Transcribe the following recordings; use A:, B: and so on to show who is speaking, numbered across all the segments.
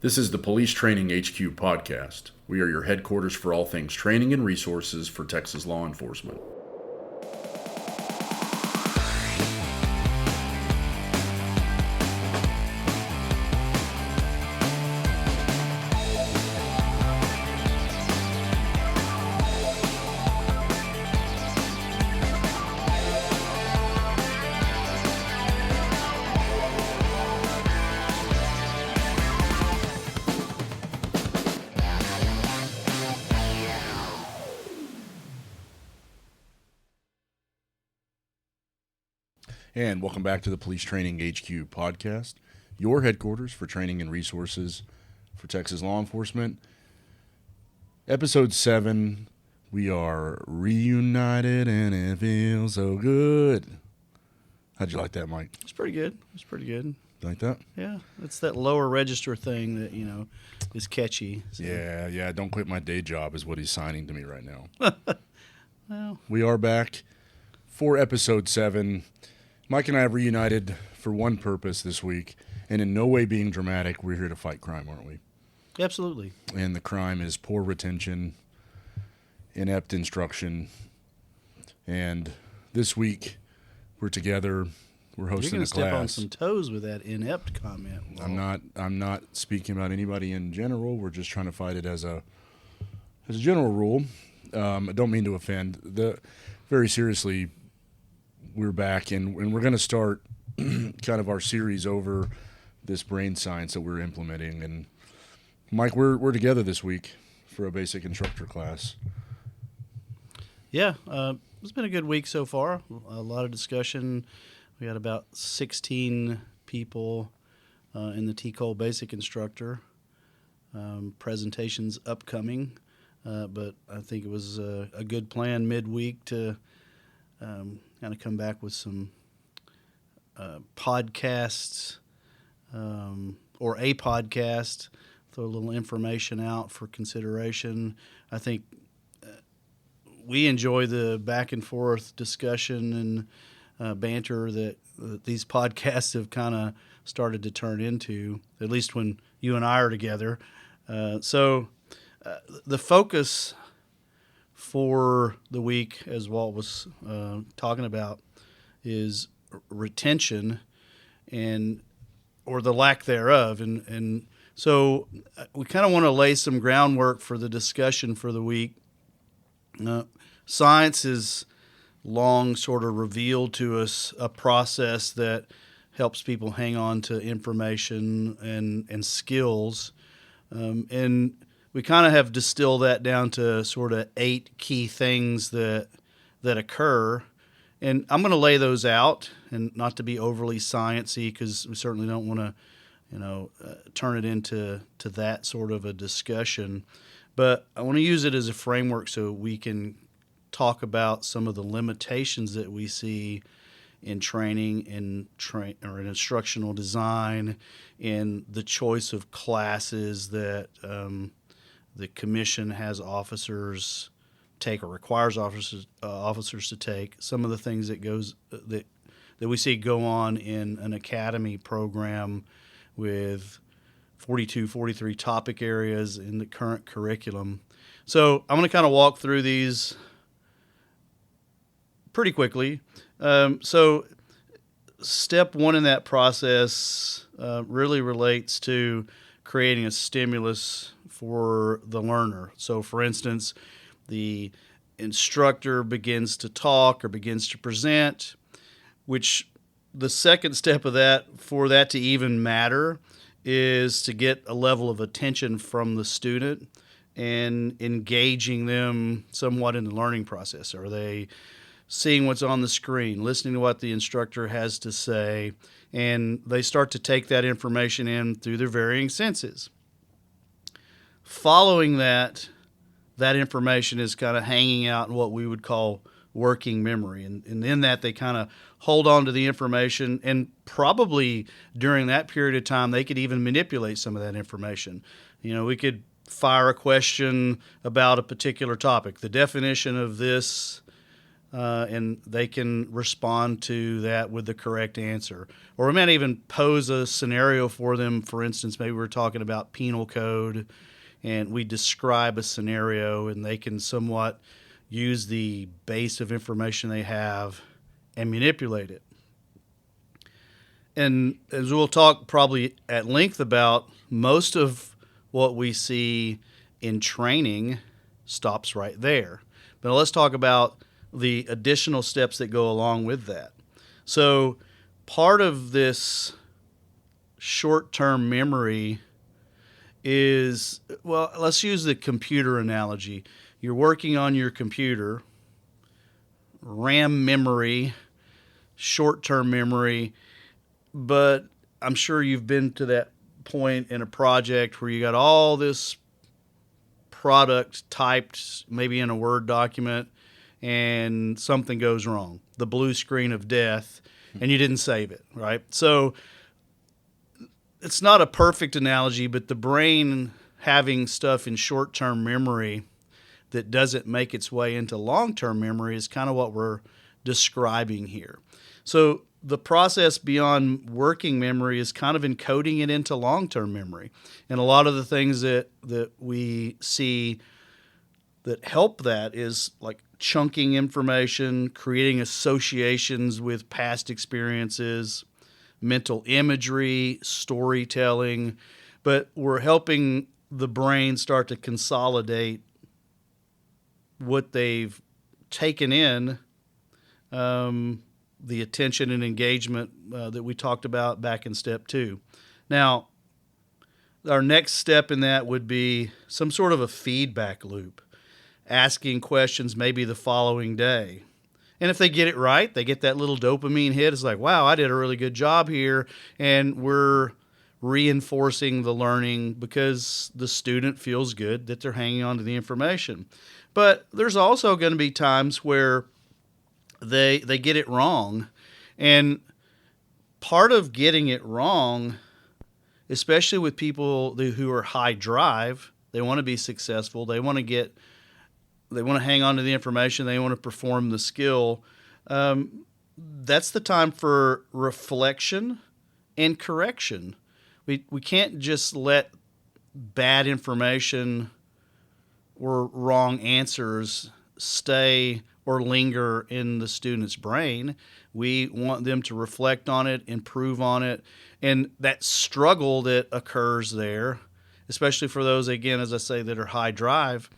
A: This is the Police Training HQ podcast. We are your headquarters for all things training and resources for Texas law enforcement. And welcome back to the Police Training HQ podcast, your headquarters for training and resources for Texas law enforcement. Episode 7, we are reunited and it feels so good. How'd you like that, Mike?
B: It's pretty good. It's pretty good.
A: Like that?
B: Yeah, it's that lower register thing that, is catchy. So.
A: Yeah, don't quit my day job is what he's signing to me right now.
B: Well,
A: we are back for episode 7. Mike and I have reunited for one purpose this week, and in no way being dramatic, we're here to fight crime, aren't we?
B: Absolutely.
A: And the crime is poor retention, inept instruction, and this week we're together. We're hosting a class.
B: You're going to step on some toes with that inept comment.
A: Walt. I'm not speaking about anybody in general. We're just trying to fight it as a general rule. I don't mean to offend. Very seriously, we're back, and we're going to start kind of our series over this brain science that we're implementing. And Mike, we're together this week for a basic instructor class.
B: Yeah, it's been a good week so far. A lot of discussion. We had about 16 people in the TCOL basic instructor. Presentations upcoming, but I think it was a good plan midweek to kind of come back with some podcasts or a podcast, throw a little information out for consideration. I think we enjoy the back and forth discussion and banter that these podcasts have kind of started to turn into, at least when you and I are together. So the focus for the week, as Walt was talking about, is retention or the lack thereof. And so we kind of want to lay some groundwork for the discussion for the week. Science has long sort of revealed to us a process that helps people hang on to information and skills. And we kind of have distilled that down to sort of 8 key things that occur. And I'm going to lay those out, and not to be overly sciencey, because we certainly don't want to, turn it into that sort of a discussion. But I want to use it as a framework so we can talk about some of the limitations that we see in training or in instructional design, and the choice of classes that the commission has officers take or requires officers to take. Some of the things that we see go on in an academy program with 42, 43 topic areas in the current curriculum. So I'm going to kind of walk through these pretty quickly. So step 1 in that process really relates to creating a stimulus for the learner. So, for instance, the instructor begins to talk or begins to present, which the second step of that, for that to even matter, is to get a level of attention from the student and engaging them somewhat in the learning process. Are they seeing what's on the screen, listening to what the instructor has to say, and they start to take that information in through their varying senses. Following that information is kind of hanging out in what we would call working memory. And in that, they kind of hold on to the information, and probably during that period of time, they could even manipulate some of that information. We could fire a question about a particular topic. The definition of this and they can respond to that with the correct answer. Or we might even pose a scenario for them. For instance, maybe we're talking about penal code, and we describe a scenario, and they can somewhat use the base of information they have and manipulate it. And as we'll talk probably at length about, most of what we see in training stops right there. But let's talk about the additional steps that go along with that. So part of this short-term memory is, well, let's use the computer analogy. You're working on your computer, RAM memory, short-term memory, but I'm sure you've been to that point in a project where you got all this product typed maybe in a Word document and something goes wrong, the blue screen of death, and you didn't save it, right? So it's not a perfect analogy, but the brain having stuff in short-term memory that doesn't make its way into long-term memory is kind of what we're describing here. So the process beyond working memory is kind of encoding it into long-term memory. And a lot of the things that we see that help that is like chunking information, creating associations with past experiences, mental imagery, storytelling. But we're helping the brain start to consolidate what they've taken in, the attention and engagement that we talked about back in step 2. Now, our next step in that would be some sort of a feedback loop, asking questions maybe the following day. And if they get it right, they get that little dopamine hit. It's like, wow, I did a really good job here. And we're reinforcing the learning because the student feels good that they're hanging on to the information. But there's also going to be times where they get it wrong. And part of getting it wrong, especially with people who are high drive, they want to be successful, they want to hang on to the information, they want to perform the skill. That's the time for reflection and correction. We can't just let bad information or wrong answers stay or linger in the student's brain. We want them to reflect on it, improve on it, and that struggle that occurs there, especially for those, again, as I say, that are high drive,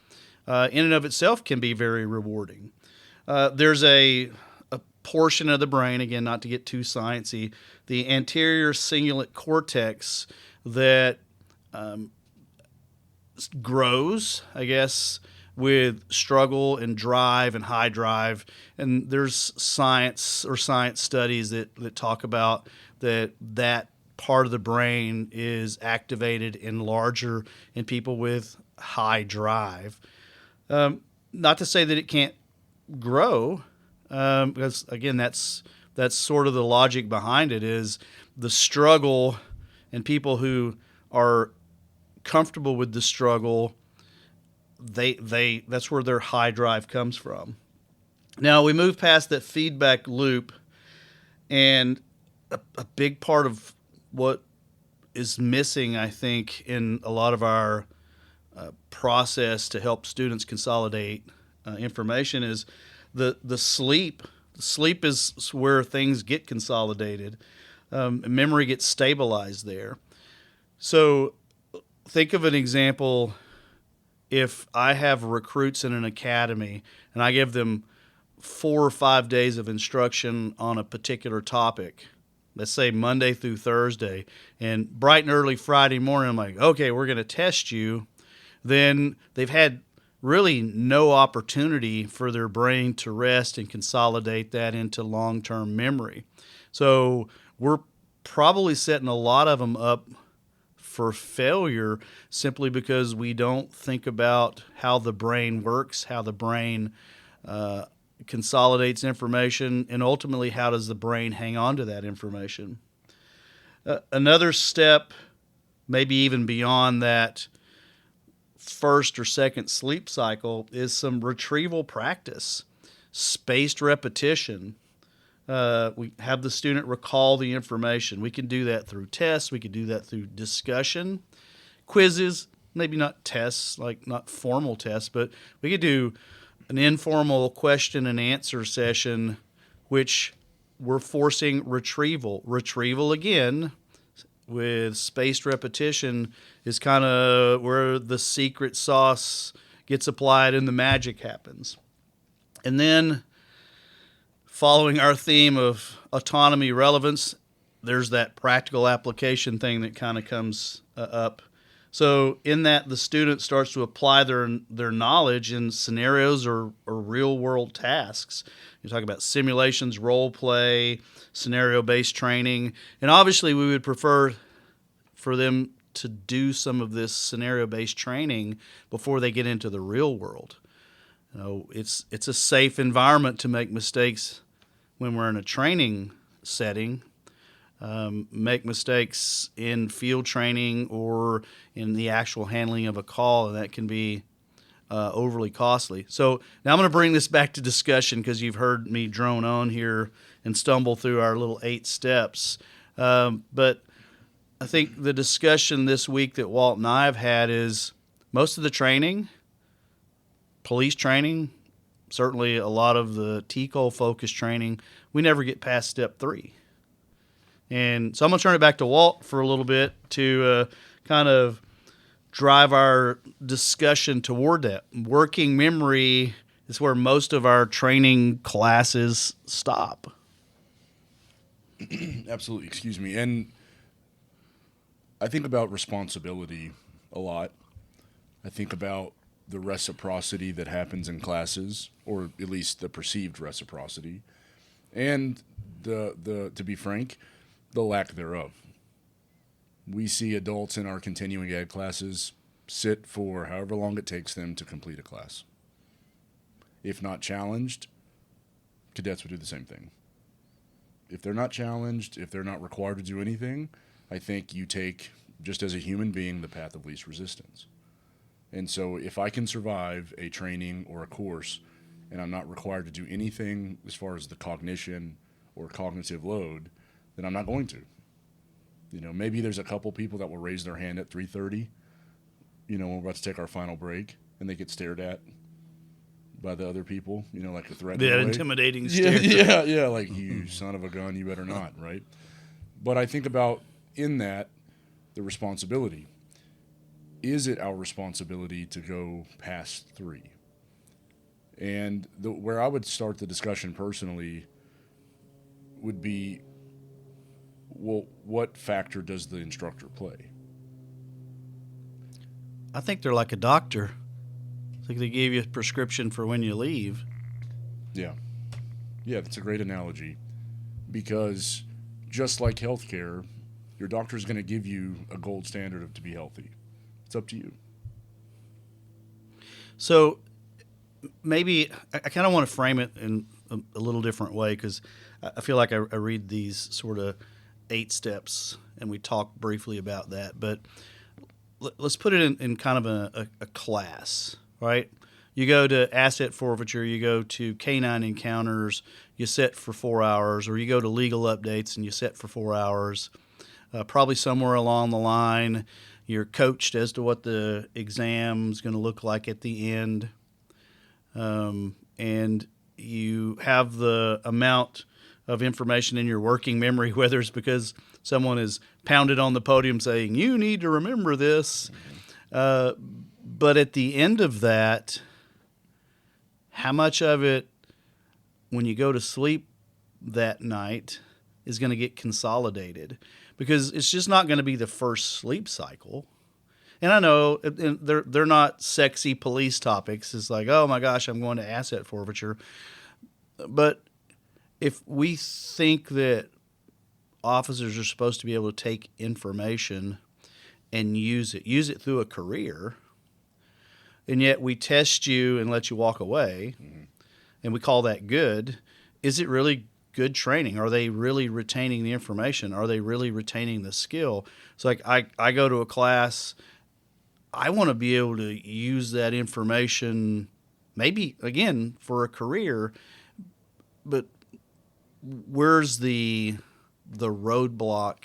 B: in and of itself can be very rewarding. There's a portion of the brain, again, not to get too sciencey, the anterior cingulate cortex that grows, I guess, with struggle and drive and high drive. And there's science studies that talk about that part of the brain is activated and larger in people with high drive. Not to say that it can't grow, because again, that's sort of the logic behind it, is the struggle, and people who are comfortable with the struggle, that's where their high drive comes from. Now we move past that feedback loop, and a big part of what is missing, I think, in a lot of our process to help students consolidate information is the sleep. Sleep is where things get consolidated. Memory gets stabilized there. So think of an example. If I have recruits in an academy and I give them 4 or 5 days of instruction on a particular topic, let's say Monday through Thursday, and bright and early Friday morning, I'm like, okay, we're going to test you, then they've had really no opportunity for their brain to rest and consolidate that into long-term memory. So we're probably setting a lot of them up for failure simply because we don't think about how the brain works, how the brain consolidates information, and ultimately how does the brain hang on to that information. Another step, maybe even beyond that first or second sleep cycle, is some retrieval practice. spaced repetition. We have the student recall the information. We can do that through tests. We can do that through discussion, quizzes, maybe not tests, like not formal tests, but we could do an informal question and answer session, which we're forcing retrieval. Retrieval, again, with spaced repetition, is kind of where the secret sauce gets applied and the magic happens. And then, following our theme of autonomy relevance, there's that practical application thing that kind of comes up. So in that, the student starts to apply their knowledge in scenarios or real-world tasks. You talk about simulations, role play, scenario-based training. And obviously, we would prefer for them to do some of this scenario-based training before they get into the real world. You know, it's a safe environment to make mistakes when we're in a training setting. Make mistakes in field training or in the actual handling of a call, and that can be overly costly. So now I'm going to bring this back to discussion because you've heard me drone on here and stumble through our little 8 steps. But I think the discussion this week that Walt and I have had is most of the training, police training, certainly a lot of the TCOL focused training, we never get past step 3. And so I'm going to turn it back to Walt for a little bit to kind of drive our discussion toward that. Working memory is where most of our training classes stop.
A: Absolutely. Excuse me. And I think about responsibility a lot. I think about the reciprocity that happens in classes, or at least the perceived reciprocity, and the to be frank, the lack thereof. We see adults in our continuing ed classes sit for however long it takes them to complete a class. If not challenged, cadets would do the same thing. If they're not challenged, if they're not required to do anything, I think you take, just as a human being, the path of least resistance. And so if I can survive a training or a course and I'm not required to do anything as far as the cognition or cognitive load, then I'm not going to. You know, maybe there's a couple people that will raise their hand at 3:30, you know, when we're about to take our final break, and they get stared at by the other people, you know, like a threatening
B: That
A: way.
B: intimidating stare.
A: Yeah, like, you son of a gun, you better not, right? But I think about, in that, the responsibility. Is it our responsibility to go past 3? And where I would start the discussion personally would be, well, what factor does the instructor play?
B: I think they're like a doctor. I think they gave you a prescription for when you leave.
A: Yeah, that's a great analogy, because just like healthcare, your doctor's going to give you a gold standard to be healthy. It's up to you.
B: So maybe I kind of want to frame it in a little different way, because I feel like I read these sort of 8 steps and we talk briefly about that. But let's put it in kind of a class, right? You go to asset forfeiture, you go to canine encounters, you sit for 4 hours, or you go to legal updates and you sit for 4 hours. Probably somewhere along the line, you're coached as to what the exam's going to look like at the end. And you have the amount of information in your working memory, whether it's because someone is pounded on the podium saying, you need to remember this. But at the end of that, how much of it, when you go to sleep that night, is going to get consolidated? Because it's just not going to be the first sleep cycle. And I know they're not sexy police topics. It's like, oh my gosh, I'm going to asset forfeiture. But if we think that officers are supposed to be able to take information and use it through a career, and yet we test you and let you walk away, and we call that good, is it really good training? Are they really retaining the information? Are they really retaining the skill? It's like I go to a class, I want to be able to use that information maybe, again, for a career, but where's the roadblock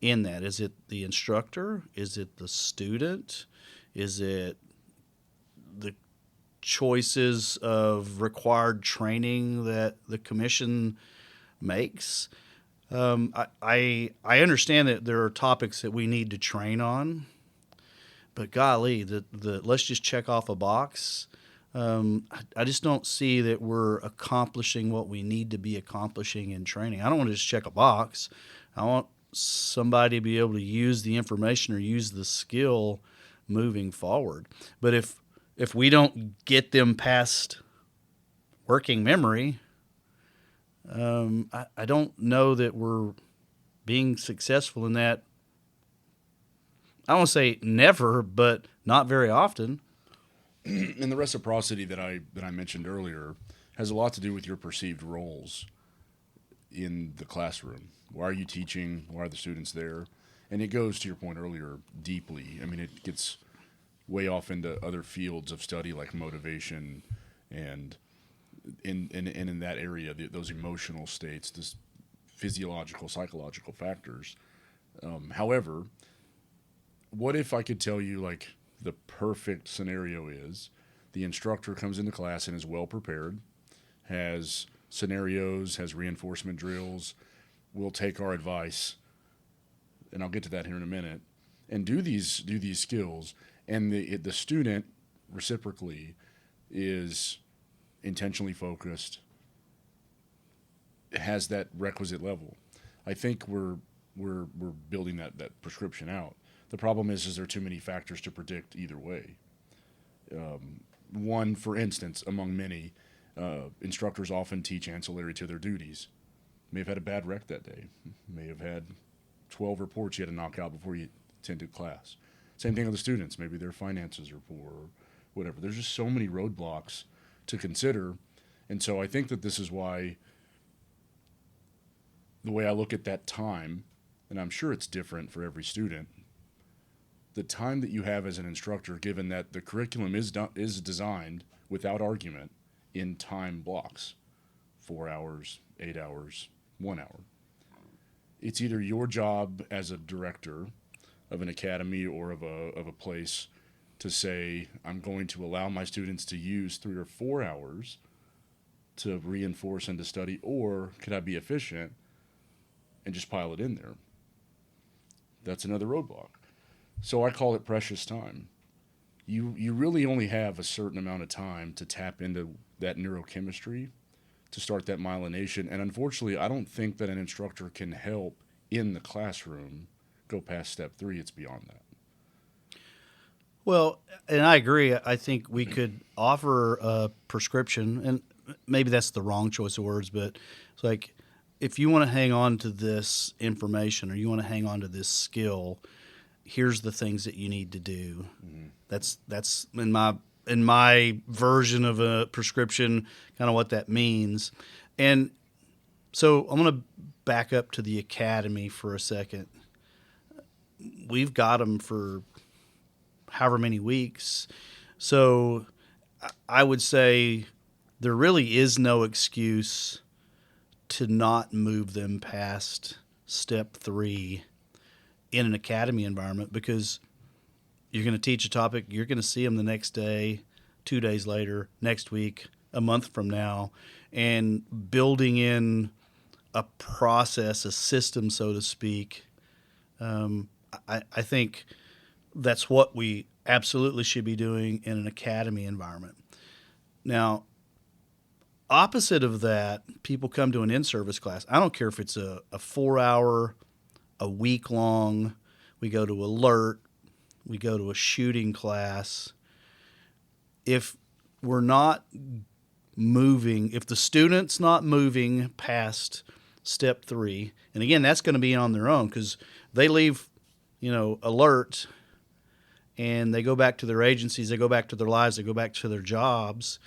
B: in that? Is it the instructor? Is it the student? Is it the choices of required training that the commission makes? I understand that there are topics that we need to train on, but golly, the let's just check off a box. I just don't see that we're accomplishing what we need to be accomplishing in training. I don't want to just check a box. I want somebody to be able to use the information or use the skill moving forward. But if we don't get them past working memory, I don't know that we're being successful in that. I don't want to say never, but not very often.
A: And the reciprocity that I mentioned earlier has a lot to do with your perceived roles in the classroom. Why are you teaching? Why are the students there? And it goes, to your point earlier, deeply. I mean, it gets way off into other fields of study like motivation and in that area, those emotional states, this physiological, psychological factors. However, what if I could tell you, like, the perfect scenario is the instructor comes into class and is well prepared, has scenarios, has reinforcement drills, will take our advice, and I'll get to that here in a minute, and do these skills, and the student reciprocally is intentionally focused, has that requisite level. I think we're building that prescription out. The problem is there are too many factors to predict either way. One, for instance, among many, instructors often teach ancillary to their duties. May have had a bad wreck that day. May have had 12 reports you had to knock out before you attended class. Same thing with the students. Maybe their finances are poor or whatever. There's just so many roadblocks to consider. And so I think that this is why the way I look at that time, and I'm sure it's different for every student, the time that you have as an instructor, given that the curriculum is designed without argument in time blocks, 4 hours, 8 hours, 1 hour. It's either your job as a director of an academy or of a place to say, I'm going to allow my students to use 3 or 4 hours to reinforce and to study, or could I be efficient and just pile it in there? That's another roadblock. So I call it precious time. You really only have a certain amount of time to tap into that neurochemistry, to start that myelination. And unfortunately, I don't think that an instructor can help in the classroom go past step 3. It's beyond that.
B: Well, and I agree. I think we could offer a prescription, and maybe that's the wrong choice of words, but it's like, if you want to hang on to this information or you want to hang on to this skill, here's the things that you need to do. Mm-hmm. That's in my version of a prescription, kind of what that means. And so I'm going to back up to the academy for a second. We've got them for however many weeks. So I would say there really is no excuse to not move them past step 3 in an academy environment, because you're going to teach a topic, you're going to see them the next day, 2 days later, next week, a month from now, and building in a process, a system, so to speak. I think that's what we absolutely should be doing in an academy environment. Now, opposite of that, people come to an in-service class. I don't care if it's a 4-hour, a week long, we go to alert, we go to a shooting class. If we're not moving, if the student's not moving past step 3, and again, that's going to be on their own, because they leave, alert, and they go back to their agencies, they go back to their lives, they go back to their jobs,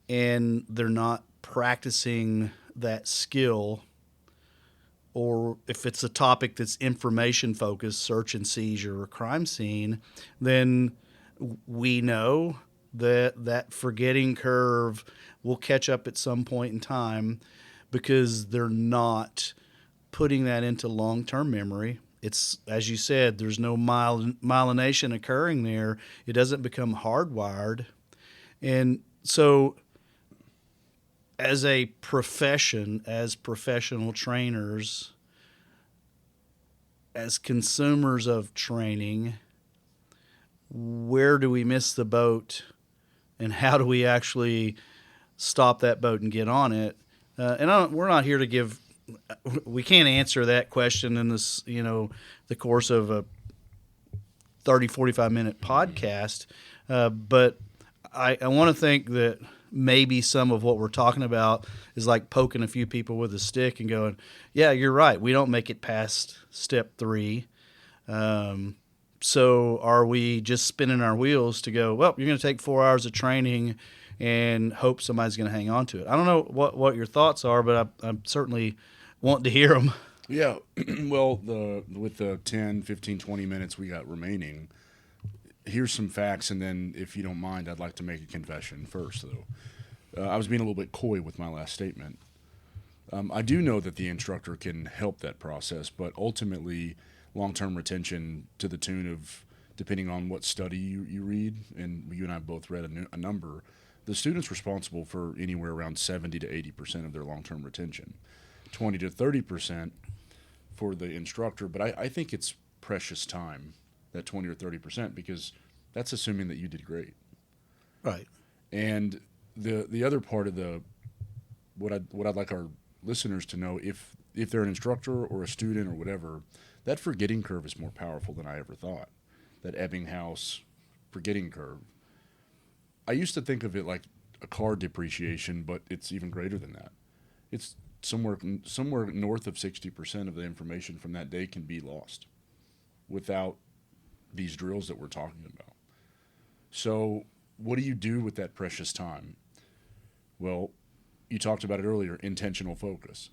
B: and they're not practicing that skill. Or if it's a topic that's information focused, search and seizure or crime scene, then we know that forgetting curve will catch up at some point in time because they're not putting that into long-term memory. It's, as you said, there's no myelination occurring there. It doesn't become hardwired. And so as a profession, as professional trainers, as consumers of training, where do we miss the boat, and how do we actually stop that boat and get on it? We're not here to give. We can't answer that question in this, the course of a 30, 45-minute podcast. But I want to think that maybe some of what we're talking about is like poking a few people with a stick and going, yeah, you're right. We don't make it past step 3. So are we just spinning our wheels to go, well, you're going to take 4 hours of training and hope somebody's going to hang on to it? I don't know what your thoughts are, but I certainly want to hear them.
A: Yeah. Well, with the 10, 15, 20 minutes we got remaining, here's some facts, and then if you don't mind, I'd like to make a confession first, though. I was being a little bit coy with my last statement. I do know that the instructor can help that process, but ultimately long-term retention, to the tune of, depending on what study you read, and you and I both read a number, the student's responsible for anywhere around 70 to 80% of their long-term retention, 20 to 30% for the instructor. But I think it's precious time, that 20 or 30%, because that's assuming that you did great.
B: Right.
A: And the other part of what I'd like our listeners to know, if they're an instructor or a student or whatever, that forgetting curve is more powerful than I ever thought. That Ebbinghaus forgetting curve. I used to think of it like a car depreciation, but it's even greater than that. It's somewhere north of 60% of the information from that day can be lost without these drills that we're talking about. So what do you do with that precious time? Well, you talked about it earlier, intentional focus.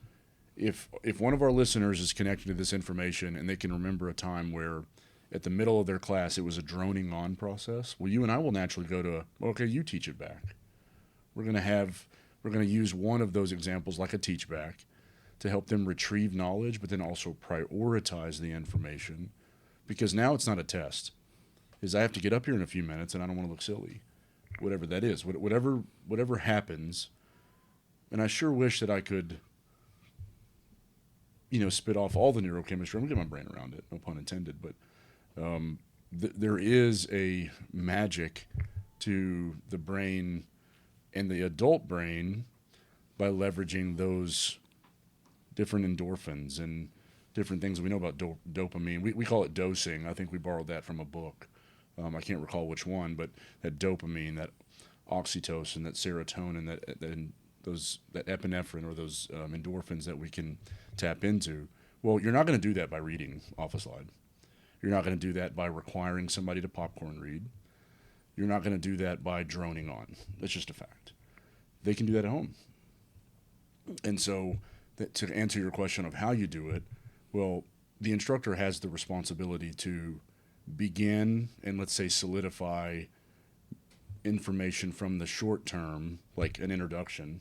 A: If one of our listeners is connected to this information and they can remember a time where at the middle of their class it was a droning on process, well, you and I will naturally go to, okay, you teach it back. We're going to use one of those examples like a teach back to help them retrieve knowledge, but then also prioritize the information, because now it's not a test. Is I have to get up here in a few minutes and I don't want to look silly, whatever that is, whatever happens. And I sure wish that I could, spit off all the neurochemistry. I'm going to get my brain around it, no pun intended. But there is a magic to the brain and the adult brain by leveraging those different endorphins and different things we know about dopamine. We call it dosing. I think we borrowed that from a book. I can't recall which one, but that dopamine, that oxytocin, that serotonin, that epinephrine, or those endorphins that we can tap into. Well, you're not going to do that by reading off a slide. You're not going to do that by requiring somebody to popcorn read. You're not going to do that by droning on. That's just a fact. They can do that at home. And so to answer your question of how you do it, well, the instructor has the responsibility to begin and, let's say, solidify information from the short term, like an introduction.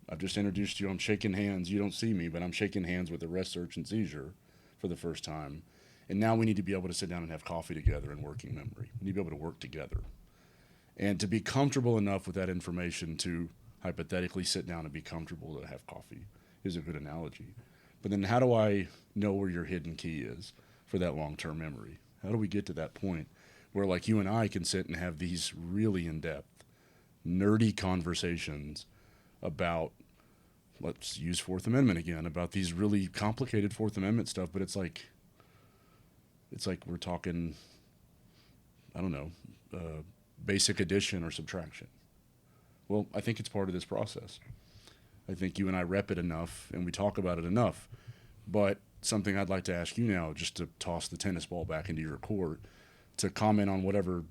A: I've just introduced you. I'm shaking hands. You don't see me, but I'm shaking hands with arrest, search, and seizure for the first time. And now we need to be able to sit down and have coffee together in working memory. We need to be able to work together. And to be comfortable enough with that information to hypothetically sit down and be comfortable to have coffee is a good analogy. But then how do I know where your hidden key is for that long-term memory? How do we get to that point where, like, you and I can sit and have these really in-depth, nerdy conversations about, let's use Fourth Amendment again, about these really complicated Fourth Amendment stuff, but it's like we're talking, I don't know, basic addition or subtraction. Well, I think it's part of this process. I think you and I rep it enough and we talk about it enough. But something I'd like to ask you now, just to toss the tennis ball back into your court, to comment on whatever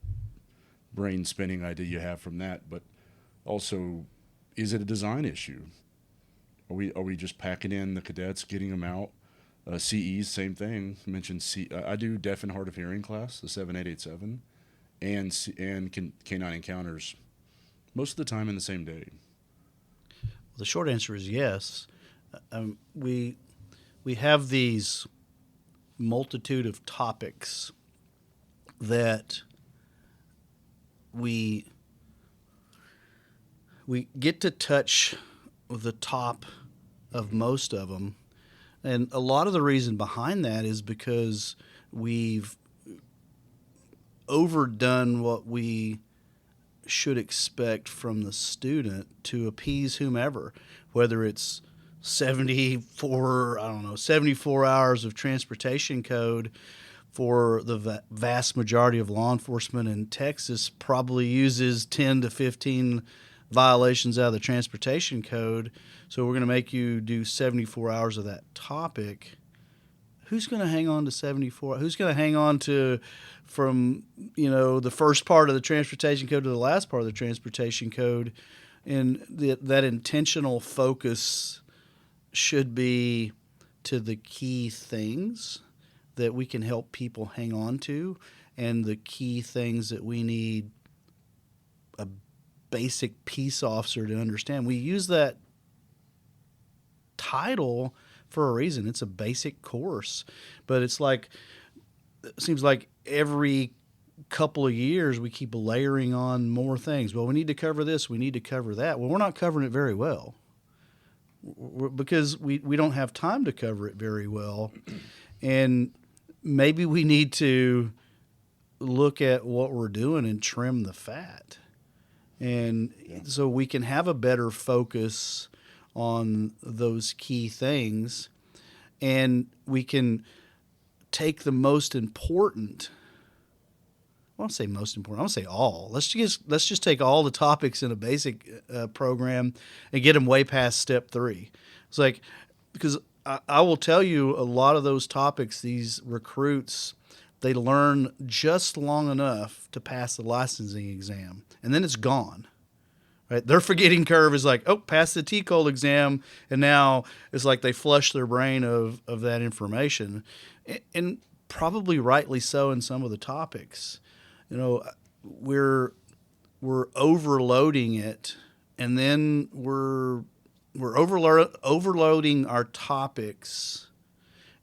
A: brain spinning idea you have from that, but also, is it a design issue? Are we just packing in the cadets, getting them out? CEs, same thing. I mentioned I do deaf and hard of hearing class, the 7887, and canine encounters most of the time in the same day?
B: The short answer is yes. We have these multitude of topics that we get to touch the top of most of them, and a lot of the reason behind that is because we've overdone what we should expect from the student to appease whomever, whether it's 74 hours of transportation code for the vast majority of law enforcement in Texas probably uses 10 to 15 violations out of the transportation code. So we're going to make you do 74 hours of that topic. Who's going to hang on to 74? Who's going to hang on to from, the first part of the transportation code to the last part of the transportation code? And that intentional focus should be to the key things that we can help people hang on to, and the key things that we need a basic peace officer to understand. We use that title for a reason. It's a basic course, but it seems like every couple of years we keep layering on more things. Well, we need to cover this, we need to cover that. Well, we're not covering it very well because we don't have time to cover it very well. And maybe we need to look at what we're doing and trim the fat. And so we can have a better focus on those key things, and we can take the most important. I won't say most important. I want to say all. Let's just take all the topics in a basic program and get them way past step 3. It's like, because I will tell you, a lot of those topics, these recruits, they learn just long enough to pass the licensing exam, and then it's gone. Right? Their forgetting curve is like, oh, pass the TCOL exam, and now it's like they flush their brain of that information, and probably rightly so in some of the topics. We're overloading it, and then we're overloading our topics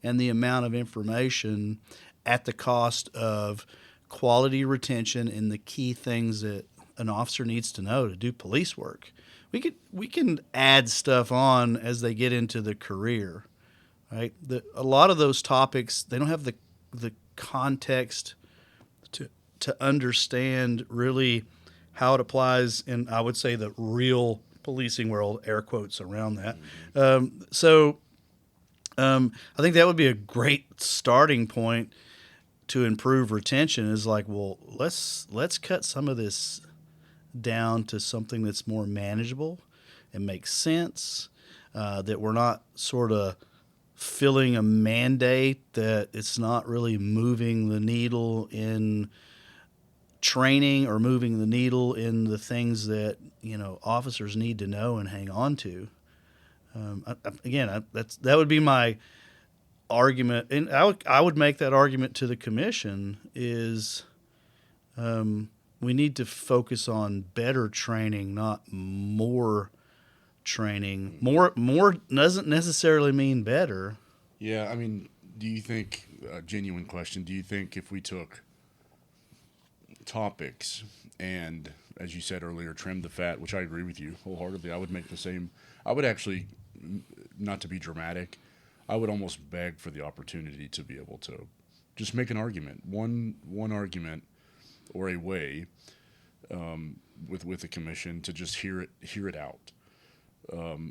B: and the amount of information at the cost of quality retention and the key things that an officer needs to know to do police work. We can add stuff on as they get into the career, right? A lot of those topics, they don't have the context to understand really how it applies in, I would say, the real policing world, air quotes around that. I think that would be a great starting point to improve retention, is like, well, let's cut some of this down to something that's more manageable and makes sense, that we're not sort of filling a mandate that it's not really moving the needle in training or moving the needle in the things that officers need to know and hang on to. That would be my argument, and I would make that argument to the commission is we need to focus on better training, not more training. More doesn't necessarily mean better.
A: Yeah, I mean, do you think, genuine question, do you think if we took topics and, as you said earlier, trim the fat, which I agree with you wholeheartedly, I would make the same. I would actually, not to be dramatic, I would almost beg for the opportunity to be able to just make an argument, one argument or a way with the commission to just hear it out.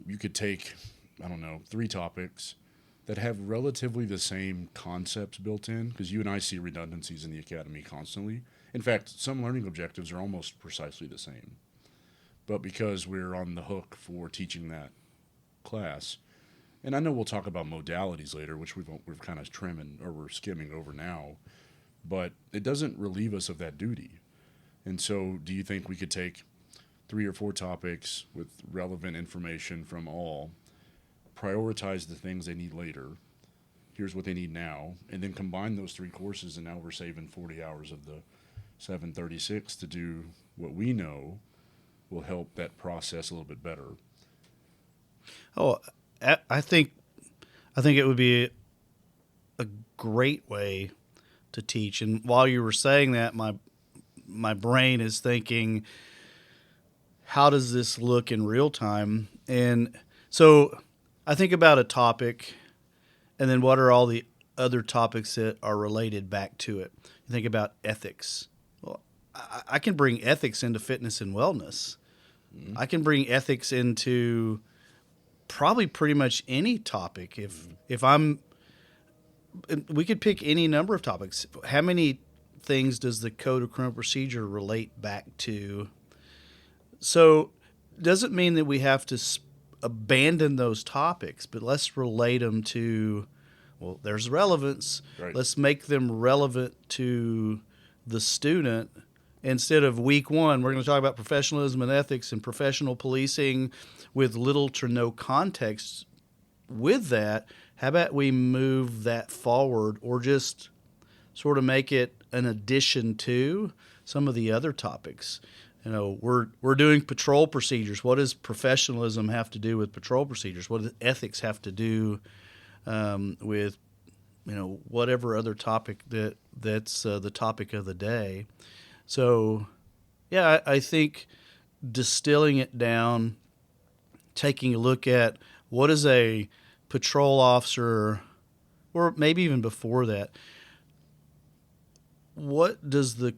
A: You could take, I don't know, 3 topics that have relatively the same concepts built in, because you and I see redundancies in the academy constantly. In fact, some learning objectives are almost precisely the same. But because we're on the hook for teaching that class, and I know we'll talk about modalities later, which we're kind of we're skimming over now, but it doesn't relieve us of that duty. And so do you think we could take 3 or 4 topics with relevant information from all, prioritize the things they need later, here's what they need now, and then combine those 3 courses, and now we're saving 40 hours of the 736 to do what we know will help that process a little bit better.
B: Oh, I think it would be a great way to teach. And while you were saying that, my brain is thinking, how does this look in real time? And so I think about a topic, and then what are all the other topics that are related back to it? You think about ethics. Well, I can bring ethics into fitness and wellness. I can bring ethics into probably pretty much any topic. If I'm, we could pick any number of topics. How many things does the Code of Criminal Procedure relate back to? So, doesn't mean that we have to abandon those topics, but let's relate them to. Well, there's relevance.
A: Right.
B: Let's make them relevant to the student. Instead of week one, we're going to talk about professionalism and ethics and professional policing with little to no context with that. How about we move that forward, or just sort of make it an addition to some of the other topics? You know, we're doing patrol procedures. What does professionalism have to do with patrol procedures? What does ethics have to do with, you know, whatever other topic that's the topic of the day? So, yeah, I think distilling it down, taking a look at what is a patrol officer, or maybe even before that, what does the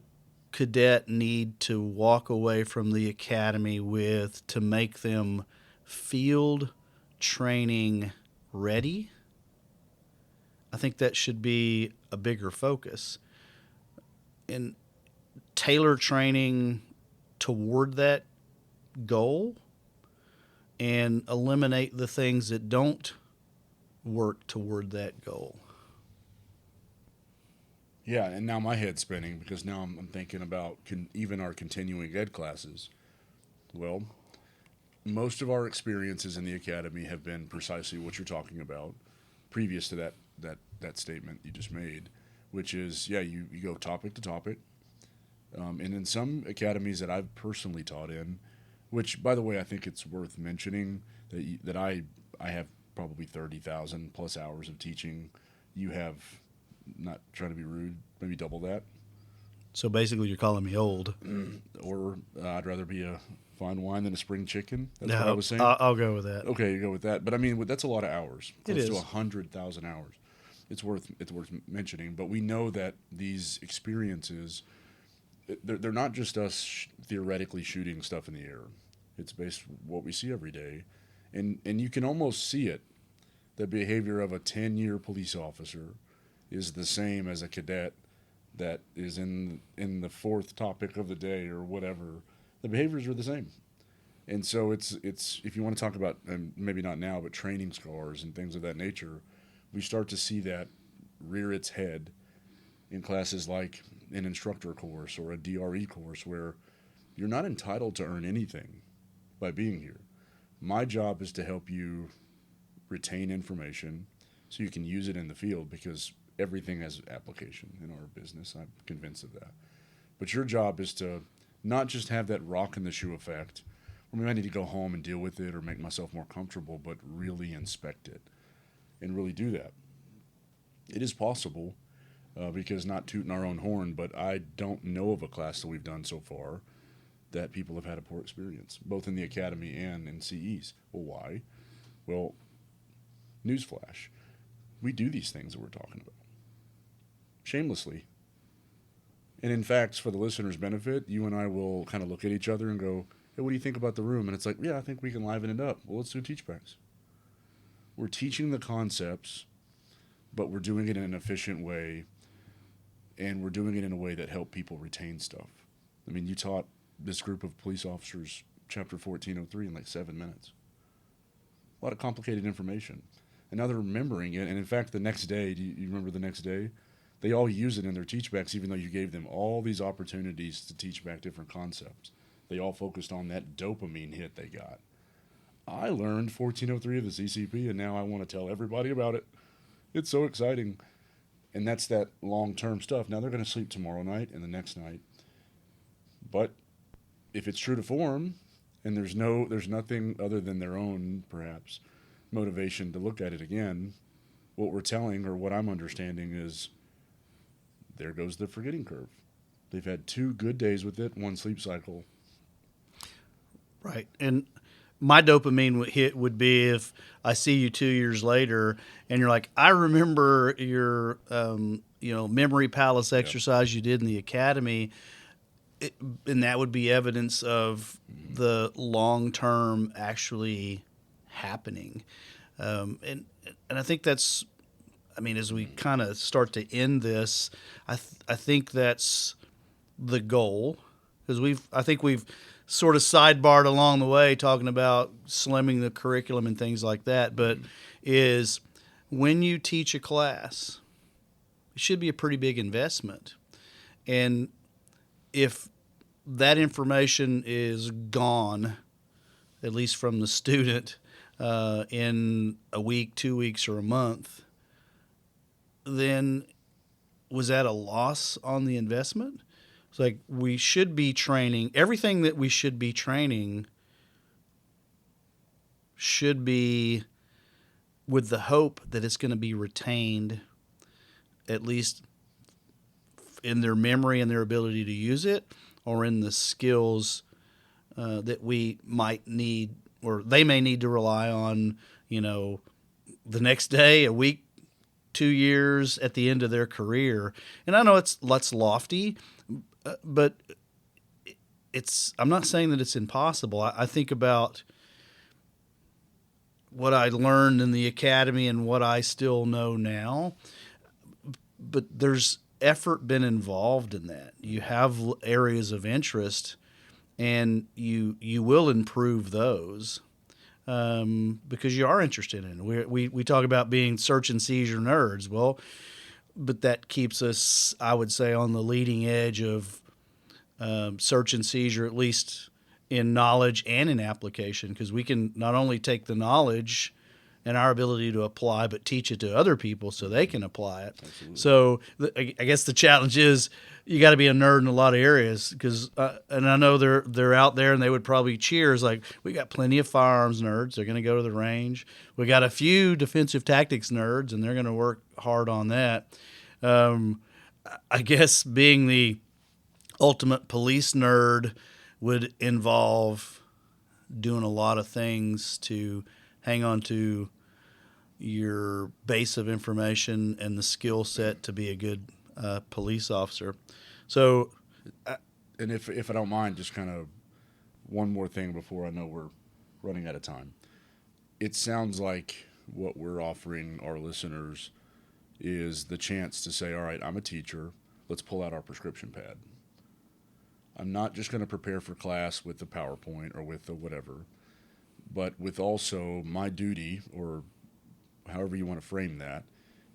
B: cadet need to walk away from the academy with to make them field training ready? I think that should be a bigger focus. And tailor training toward that goal and eliminate the things that don't work toward that goal.
A: Yeah, and now my head's spinning because now I'm thinking about even our continuing ed classes. Well, most of our experiences in the academy have been precisely what you're talking about, previous to that statement you just made, which is, yeah, you go topic to topic. And in some academies that I've personally taught in, which, by the way, I think it's worth mentioning that I have probably 30,000 plus hours of teaching. You have, not trying to be rude, maybe double that.
B: So basically, you're calling me old.
A: Or I'd rather be a fine wine than a spring chicken. That's
B: No,
A: what I was saying.
B: I'll go with that.
A: Okay, you go with that. But I mean, that's a lot of hours. Close
B: It
A: to
B: is.
A: 100,000 hours. It's worth mentioning. But we know that these experiences, they're not just us theoretically shooting stuff in the air. It's based on what we see every day. And you can almost see it. The behavior of a 10-year police officer is the same as a cadet that is in the fourth topic of the day or whatever. The behaviors are the same. And so it's if you want to talk about, maybe not now, but training scars and things of that nature, we start to see that rear its head in classes like an instructor course or a DRE course, where you're not entitled to earn anything by being here. My job is to help you retain information so you can use it in the field, because everything has application in our business. I'm convinced of that. But your job is to not just have that rock in the shoe effect, or maybe I need to go home and deal with it or make myself more comfortable, but really inspect it and really do that. It is possible, because not tooting our own horn, but I don't know of a class that we've done so far that people have had a poor experience, both in the academy and in CEs. Well, why? Well, newsflash, we do these things that we're talking about shamelessly. And in fact, for the listener's benefit, you and I will kind of look at each other and go, hey, what do you think about the room? And it's like, yeah, I think we can liven it up. Well, let's do teach backs. We're teaching the concepts, but we're doing it in an efficient way, and we're doing it in a way that help people retain stuff. I mean, you taught this group of police officers Chapter 1403 in like 7 minutes. A lot of complicated information. And now they're remembering it, and in fact, the next day, do you remember the next day? They all use it in their teach backs, even though you gave them all these opportunities to teach back different concepts. They all focused on that dopamine hit they got. I learned 1403 of the CCP, and now I want to tell everybody about it. It's so exciting. And that's that long-term stuff. Now they're going to sleep tomorrow night and the next night. But if it's true to form, and there's nothing other than their own perhaps motivation to look at it again, what we're telling or what I'm understanding is there goes the forgetting curve. They've had 2 good days with it, 1 sleep cycle.
B: Right. And my dopamine hit would be if I see you 2 years later and you're like, I remember your, memory palace exercise you did in the academy. And that would be evidence of the long term actually happening. And I think that's, as we kind of start to end this, I think that's the goal, because I think we've sort of sidebarred along the way talking about slimming the curriculum and things like that. But is when you teach a class, it should be a pretty big investment, and if that information is gone, at least from the student, in a week, 2 weeks, or a month, then was that a loss on the investment? It's like we should be training. Everything that we should be training should be with the hope that it's going to be retained, at least in their memory and their ability to use it, or in the skills that we might need, or they may need to rely on, the next day, a week, 2 years, at the end of their career. And I know it's less lofty, but I'm not saying that it's impossible. I think about what I learned in the academy and what I still know now, but there's effort been involved in that. You have areas of interest, and you will improve those because you are interested in it. We talk about being search and seizure nerds. Well, but that keeps us, I would say, on the leading edge of search and seizure, at least in knowledge and in application, because we can not only take the knowledge and our ability to apply, but teach it to other people so they can apply it.
A: Absolutely.
B: So I guess the challenge is you got to be a nerd in a lot of areas, because and I know they're out there and they would probably cheer. It's like, we got plenty of firearms nerds. They're going to go to the range. We got a few defensive tactics nerds, and they're going to work hard on that. I guess being the ultimate police nerd would involve doing a lot of things to hang on to your base of information and the skill set to be a good police officer. So,
A: and if I don't mind, just kind of one more thing before I know we're running out of time. It sounds like what we're offering our listeners is the chance to say, all right, I'm a teacher. Let's pull out our prescription pad. I'm not just going to prepare for class with the PowerPoint or with the whatever, but with also my duty, or however you want to frame that,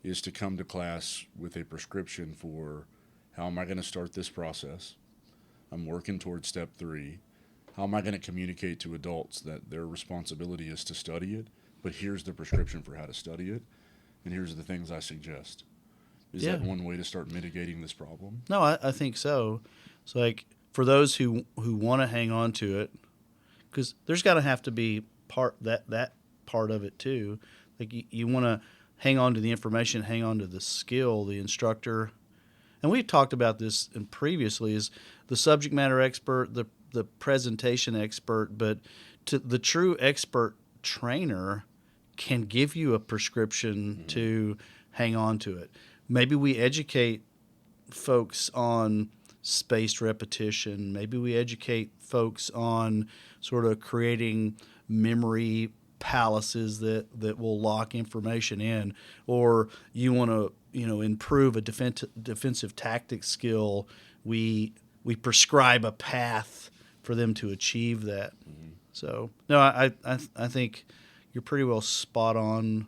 A: is to come to class with a prescription for how am I going to start this process? I'm working towards step 3. How am I going to communicate to adults that their responsibility is to study it, but here's the prescription for how to study it, and here's the things I suggest. Is that one way to start mitigating this problem?
B: No, I think so. It's like, for those who want to hang on to it, because there's got to have to be that part of it too. Like you want to hang on to the information, hang on to the skill, the instructor. And we've talked about this previously, is the subject matter expert, the presentation expert, but the true expert trainer can give you a prescription to hang on to it. Maybe we educate folks on spaced repetition. Maybe we educate folks on sort of creating memory palaces that will lock information in. Or you want to improve a defensive tactics skill. We prescribe a path for them to achieve that. So no, I think you're pretty well spot on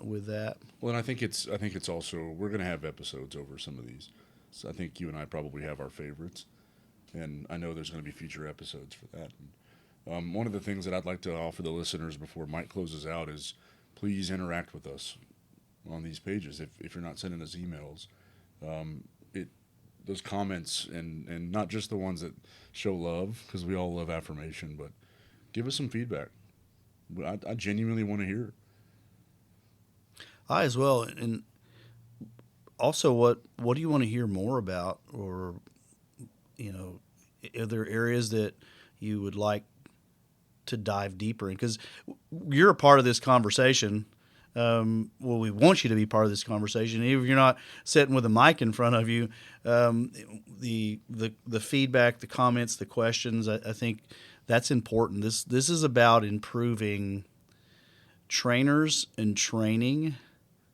B: with that.
A: Well, and I think it's also, we're going to have episodes over some of these. So I think you and I probably have our favorites, and I know there's going to be future episodes for that. And, one of the things that I'd like to offer the listeners before Mike closes out is please interact with us on these pages. If you're not sending us emails, those comments, and not just the ones that show love, because we all love affirmation, but give us some feedback. I genuinely want to hear it.
B: I as well. And also, what do you want to hear more about, or are there areas that you would like to dive deeper in? Because you're a part of this conversation. We want you to be part of this conversation, even if you're not sitting with a mic in front of you. The feedback, the comments, the questions, I think that's important. This is about improving trainers and training.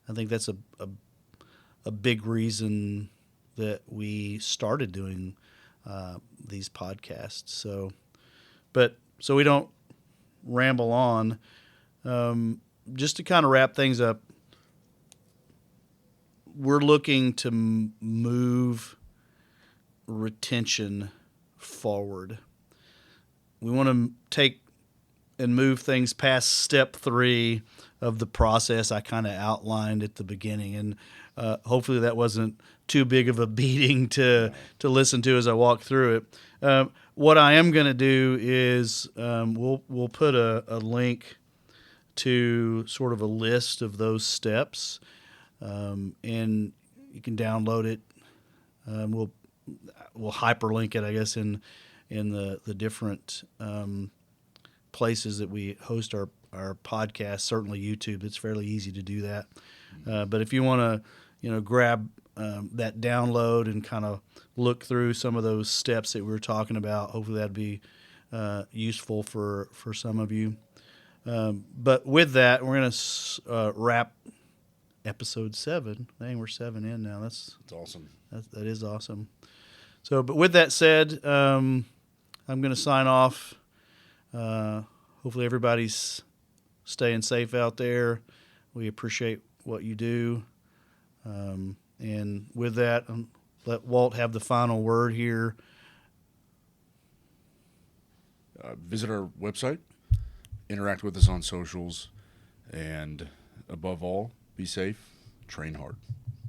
B: I think that's a big reason that we started doing these podcasts. So we don't ramble on. Just to kind of wrap things up, we're looking to move retention forward. We want to take and move things past step 3 of the process I kind of outlined at the beginning. And hopefully that wasn't too big of a beating to listen to as I walk through it. What I am going to do is we'll put a link to sort of a list of those steps, and you can download it. We'll hyperlink it, I guess, in the different places that we host our podcast. Certainly YouTube, it's fairly easy to do that. But if you want to grab that download and kind of look through some of those steps that we were talking about, hopefully that'd be useful for some of you. But with that, we're going to wrap episode 7. Dang, we're 7 in now. That's
A: awesome.
B: That is awesome. So, but with that said, I'm going to sign off. Hopefully everybody's staying safe out there. We appreciate what you do. And with that, let Walt have the final word here.
A: Visit our website, interact with us on socials, and above all, be safe, train hard.